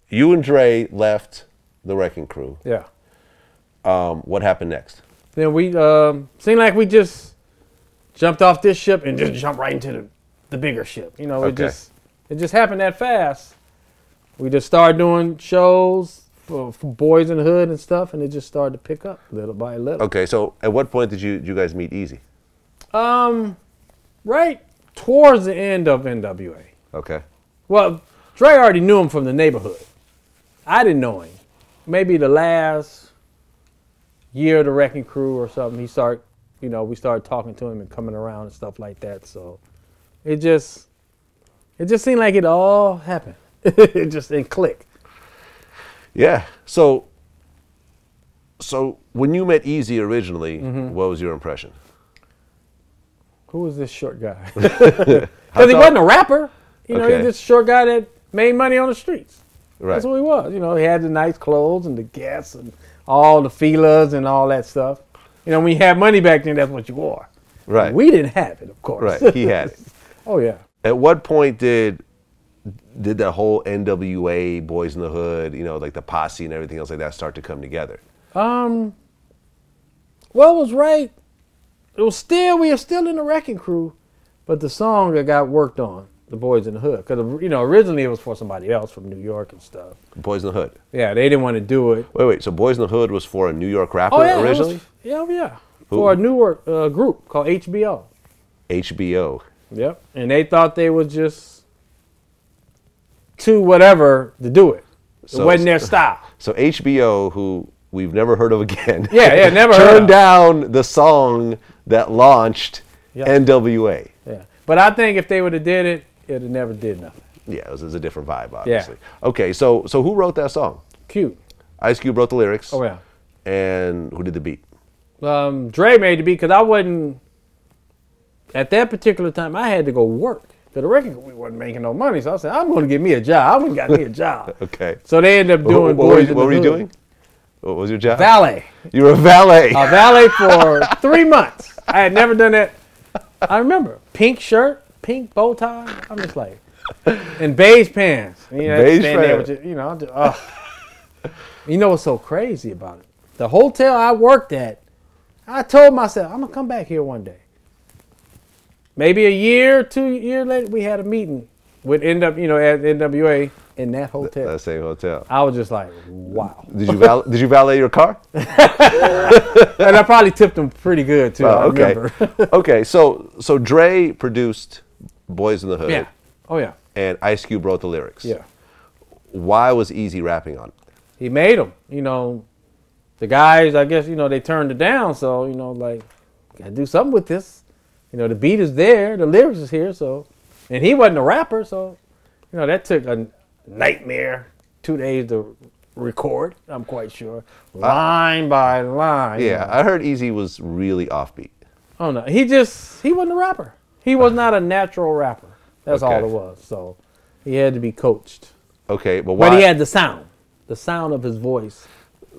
you and Dre left the Wrecking Crew. Yeah. What happened next? Then we seemed like we just jumped off this ship and just jumped right into the bigger ship. You know, it just happened that fast. We just started doing shows for Boyz-n-the-Hood and stuff, and it just started to pick up little by little. Okay, so at what point did you guys meet Eazy? Right towards the end of N.W.A. Okay. Well, Dre already knew him from the neighborhood. I didn't know him. Maybe the last year of the Wrecking Crew or something, we started talking to him and coming around and stuff like that. So it just seemed like it all happened. It clicked. Yeah. So when you met Eazy originally, what was your impression? Who was this short guy? Because he wasn't a rapper. You know, he's just a short guy that made money on the streets. Right. That's what he was. You know, he had the nice clothes and the Guess and all the feelers and all that stuff. You know, when you had money back then, that's what you wore. Right. We didn't have it, of course. Right. He had it. Oh, yeah. At what point did that whole N.W.A, Boyz-n-the-Hood, you know, like the Posse and everything else like that start to come together? Well, it was right. We were still in the Wrecking Crew, but the song that got worked on, the Boyz-n-the-Hood, because, you know, originally it was for somebody else from New York and stuff. Boyz-n-the-Hood. Yeah, they didn't want to do it. Wait. So Boyz-n-the-Hood was for a New York rapper originally? Yeah. For a Newark group called HBO. HBO. Yep. And they thought they was just too whatever to do it. It wasn't their style. So HBO, who we've never heard of again. Yeah, never turned down the song that launched N.W.A. Yeah. But I think if they would have did it, it would have never did nothing. Yeah, it was a different vibe, obviously. Yeah. Okay, so who wrote that song? Cute. Ice Cube wrote the lyrics. Oh, yeah. And who did the beat? Dre made the beat because I wasn't, at that particular time, I had to go work. Because the record we wasn't making no money. So I said, I'm going to get me a job. I went and got me a job. Okay. So they ended up doing what were you doing? What was your job? Valet. You were a valet. A valet for 3 months. I had never done that. I remember. Pink shirt, pink bow tie. I'm just like, and beige pants. You know, beige pants. You know, you know what's so crazy about it? The hotel I worked at, I told myself, I'm going to come back here one day. Maybe a year, 2 years later, we had a meeting with at N.W.A. in that hotel. That same hotel. I was just like, wow. Did you valet your car? And I probably tipped them pretty good too. I remember. Okay, so Dre produced Boyz-n-the-Hood. Yeah. Oh yeah. And Ice Cube wrote the lyrics. Yeah. Why was Eazy rapping on it? He made them. You know, the guys, I guess, you know, they turned it down. So, you know, like, gotta do something with this. You know, the beat is there, the lyrics is here, so, and he wasn't a rapper, so, you know, that took a nightmare, 2 days to record, I'm quite sure, line by line. Yeah, you know. I heard Eazy was really offbeat. Oh no, he wasn't a rapper. He was not a natural rapper. That's all it was. So he had to be coached. Okay, but why? But he had the sound of his voice.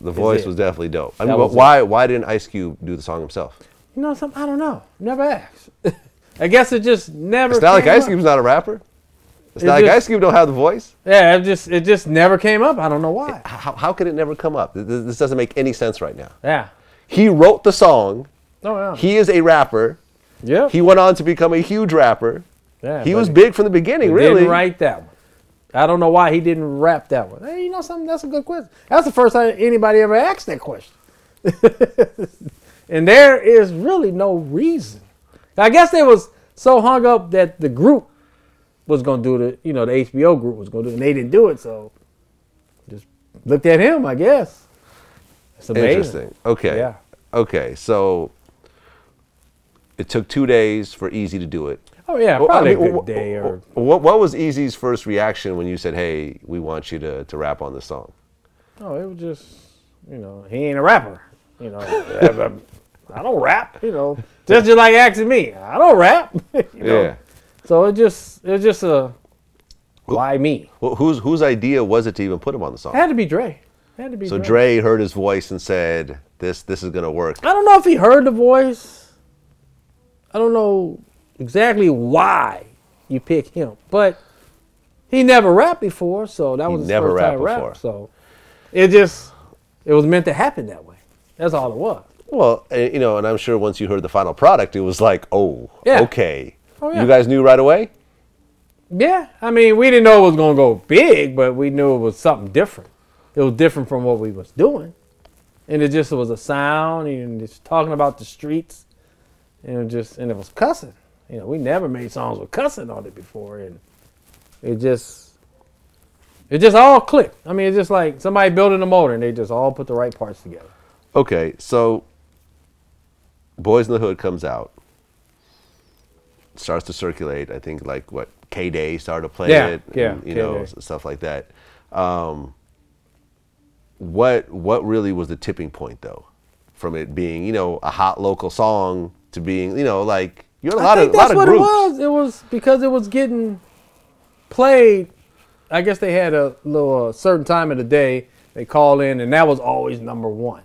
The voice was definitely dope. I mean, but why didn't Ice Cube do the song himself? You know something? I don't know. Never asked. I guess it just never. It's not like Ice Cube's not a rapper. It's not like Ice Cube don't have the voice. Yeah, it just never came up. I don't know why. How could it never come up? This doesn't make any sense right now. Yeah. He wrote the song. Oh yeah. He is a rapper. Yeah. He went on to become a huge rapper. Yeah. He was big from the beginning, really. Didn't write that one. I don't know why he didn't rap that one. Hey, you know something? That's a good question. That's the first time anybody ever asked that question. And there is really no reason. I guess they was so hung up that the group was going to do the HBO group was going to do it, and they didn't do it, so just looked at him, I guess. It's amazing. Interesting. Okay. Yeah. Okay, so it took 2 days for Eazy to do it. Oh, yeah, probably a good day. What was Eazy's first reaction when you said, hey, we want you to rap on this song? Oh, it was just, he ain't a rapper. I don't rap, just like asking me. I don't rap. Yeah. So it just a why me? Well, whose idea was it to even put him on the song? It had to be Dre. So Dre heard his voice and said, this is gonna work. I don't know if he heard the voice. I don't know exactly why you pick him, but He never rapped before, so that was his first time rap. So it was meant to happen that way. That's all it was. Well, you know, and I'm sure once you heard the final product, it was like, oh, yeah. okay. Oh, yeah. You guys knew right away? Yeah. I mean, we didn't know it was going to go big, but we knew it was something different. It was different from what we was doing. And it was a sound, and just talking about the streets, and it was cussing. You know, we never made songs with cussing on it before, and it just all clicked. I mean, it's just like somebody building a motor, and they just all put the right parts together. Okay, so Boyz-n-the-Hood comes out, starts to circulate. I think like what K-Day started to play it, and, you know, stuff like that. What really was the tipping point though, from it being, you know, a hot local song to being, you know, like you're a lot of groups. That's what it was. It was because it was getting played. I guess they had a little certain time of the day they call in, and that was always number one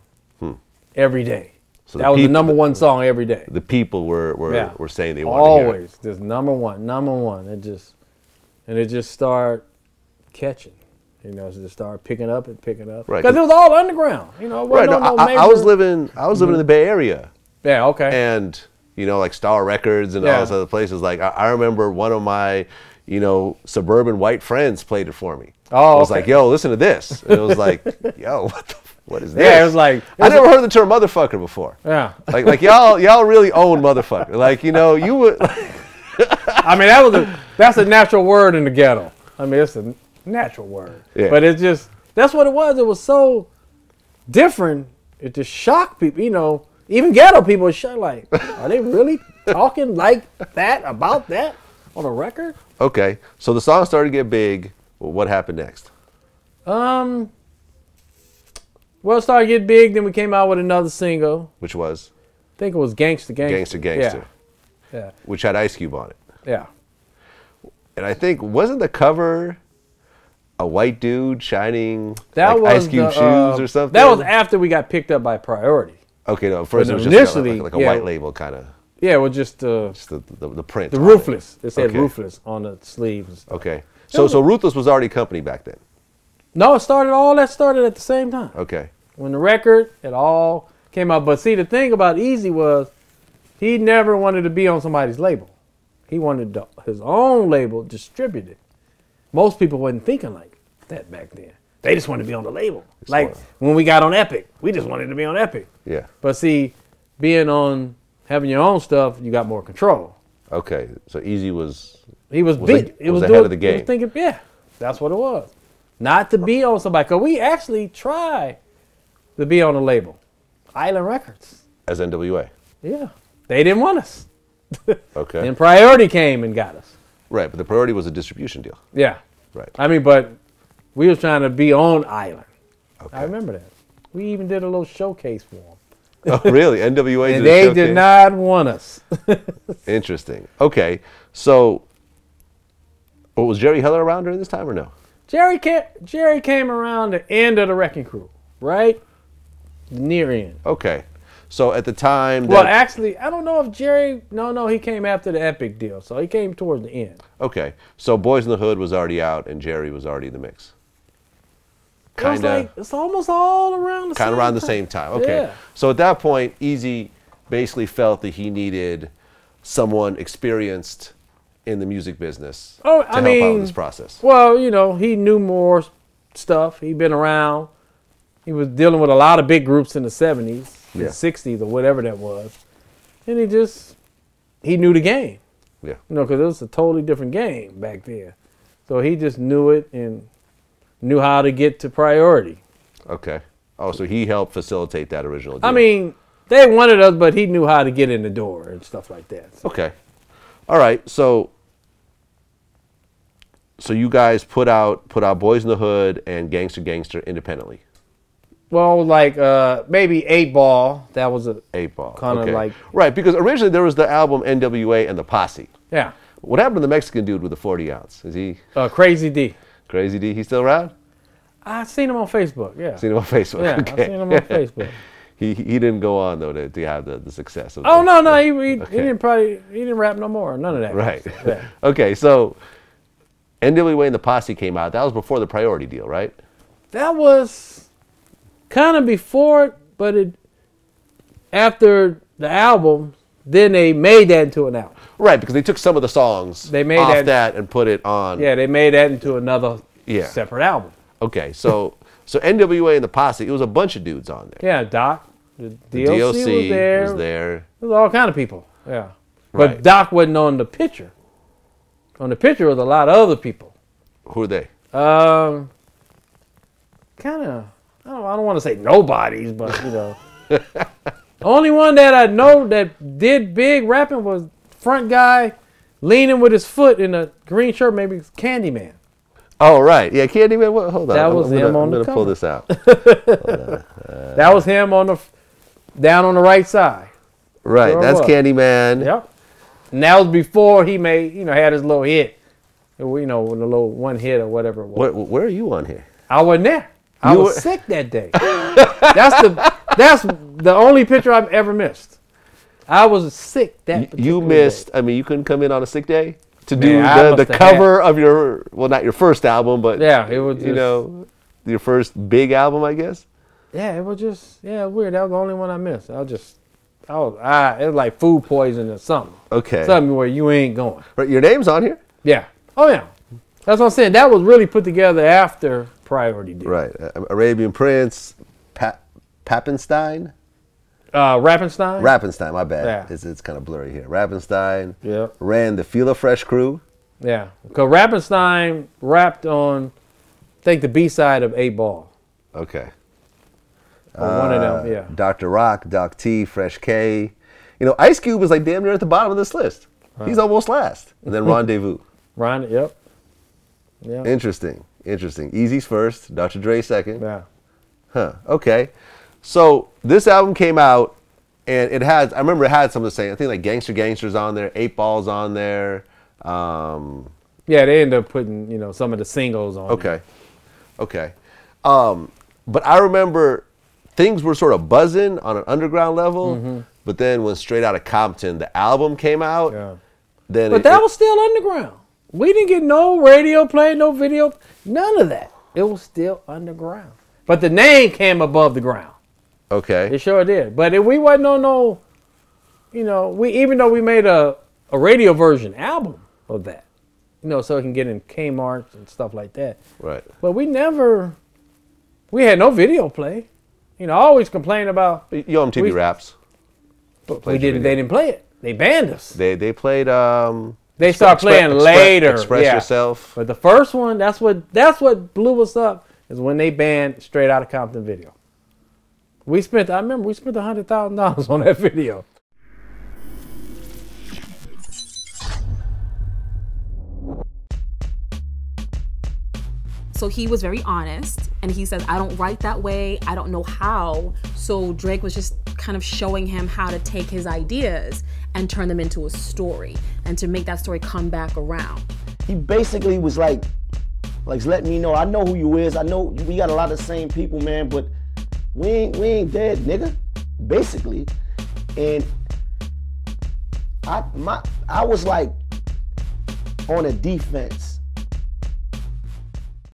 every day. So that was the number one song every day. The people were saying they wanted always to hear it. Just number one. It just started catching. You know, so just started picking up. Right. Because it was all underground. You know, right. No, I was living in the Bay Area. Yeah. Okay. And you know, like Star Records and all those other places. Like I remember one of my, you know, suburban white friends played it for me. Oh. I was like, yo, listen to this. And it was like, yo, what is this? Yeah, it was like I never heard the term motherfucker before. Yeah. Like y'all really own motherfucker. Like, you know, you would. I mean, that's a natural word in the ghetto. I mean, it's a natural word. Yeah. But it's just, that's what it was. It was so different. It just shocked people. You know, even ghetto people were shocked. Like, are they really talking like that about that on a record? Okay. So the song started to get big. Well, what happened next? Well, it started to get big. Then we came out with another single. Which was? I think it was Gangsta. Yeah. Which had Ice Cube on it. Yeah. And I think, wasn't the cover a white dude shining like Ice Cube shoes or something? That was after we got picked up by Priority. Okay, no, first it was initially, just like a white label kind of. Yeah, it was just the print. The Ruthless. It said Ruthless on the sleeves. Okay. So Ruthless was already company back then? No, all that started at the same time. Okay. When the record, it all came out. But see, the thing about Eazy was he never wanted to be on somebody's label. He wanted his own label distributed. Most people wasn't thinking like that back then. They just wanted to be on the label. Like when we got on Epic, we just wanted to be on Epic. Yeah. But see, having your own stuff, you got more control. Okay. So Eazy was ahead of the game. He was thinking, yeah, that's what it was. Not to be on somebody. Because we actually tried to be on a label. Island Records. As N.W.A. Yeah. They didn't want us. Okay. Then Priority came and got us. Right, but the Priority was a distribution deal. Yeah. Right. I mean, but we was trying to be on Island. Okay. I remember that. We even did a little showcase for them. Oh, really? N.W.A. And they did not want us. Interesting. Okay, so was Jerry Heller around during this time or no? Jerry came around the end of the Wrecking Crew, right? Near end. Okay. So at the time well, actually, I don't know if Jerry... No, he came after the Epic deal. So he came towards the end. Okay. So Boyz-n-the-Hood was already out and Jerry was already in the mix. It's almost all around the same time. Kind of around the same time. Okay. Yeah. So at that point, Eazy basically felt that he needed someone experienced in the music business to help out in this process. Well, you know, he knew more stuff. He'd been around. He was dealing with a lot of big groups in the 70s, the 60s, or whatever that was. And he knew the game. Yeah. You know, because it was a totally different game back then. So he just knew it and knew how to get to Priority. Okay. Oh, so he helped facilitate that original deal. I mean, they wanted us, but he knew how to get in the door and stuff like that. So. Okay. All right. So you guys put out Boyz-n-the-Hood and Gangster independently. Well, like maybe 8 Ball. That was a 8 Ball. Kind of like right, because originally there was the album N.W.A. and the Posse. Yeah. What happened to the Mexican dude with the 40 ounce? Is he Crazy D? Crazy D. He's still around? I seen him on Facebook. Yeah. Seen him on Facebook. Yeah, okay. I seen him on Facebook. He didn't go on though to have the success. Oh no, he didn't rap no more. None of that. Right. Yeah. Okay, so N.W.A. and the Posse came out. That was before the Priority deal, right? That was kind of before it, but after the album, then they made that into an album. Right, because they took some of the songs off that and put it on. Yeah, they made that into another separate album. Okay, so N.W.A. and the Posse, it was a bunch of dudes on there. Yeah, Doc, the DOC was there. There was all kind of people. Yeah, but Doc wasn't on the picture. On the picture was a lot of other people. Who are they? Kind of. I don't want to say nobodies, but you know, the only one that I know that did big rapping was front guy leaning with his foot in a green shirt, maybe Candyman. Oh right, yeah, Candyman. Hold on, that was him on the cover. I'm gonna pull this out. That was him on the down on the right side. Right, sure that's Candyman. Yep. And that was before he made, had his little hit. With a little one hit or whatever it was. Where are you on here? I wasn't there. I was sick that day. That's the only picture I've ever missed. I was sick that You missed, day. I mean, you couldn't come in on a sick day to do the cover of your, well, not your first album, but, yeah, it was just, your first big album, I guess? Yeah, it was just, weird. That was the only one I missed. It was like food poisoning or something. Okay. Something where you ain't going. But your name's on here? Yeah. Oh, yeah. That's what I'm saying. That was really put together after Priority deal. Right. Arabian Prince, Pappenstein? Rappenstein? Rappenstein, my bad. Yeah. It's kind of blurry here. Rappenstein ran the Feel a Fresh crew. Yeah. Because Rappenstein rapped on, I think, the B-side of 8 Ball. Okay. One of them, yeah. Dr. Rock, Doc T, Fresh K. Ice Cube is like damn near at the bottom of this list. He's almost last. And then Rendezvous. Yep. Interesting. Eazy's first, Dr. Dre second. Yeah. Huh. Okay. So this album came out, and I remember it had some of the same. I think like Gangster's on there, 8 Ball's on there. Yeah, they ended up putting some of the singles on. Okay. Okay. But I remember things were sort of buzzing on an underground level, but then when Straight Outta Compton, the album came out, but that was still underground. We didn't get no radio play, no video, none of that. It was still underground. But the name came above the ground. Okay. It sure did. But we wasn't on no, even though we made a radio version album of that, so it can get in Kmart and stuff like that. Right. But we had no video play. I always complain about Yo MTV Raps. But they didn't play it. They banned us. They played they started playing later. Express Yourself. But the first one, that's what blew us up, is when they banned Straight Outta Compton video. I remember we spent $100,000 on that video. So he was very honest, and he says, I don't write that way, I don't know how. So Drake was just kind of showing him how to take his ideas and turn them into a story, and to make that story come back around. He basically was like letting me know, I know who you is, I know we got a lot of the same people, man, but we ain't dead, nigga, basically. And I was like on a defense.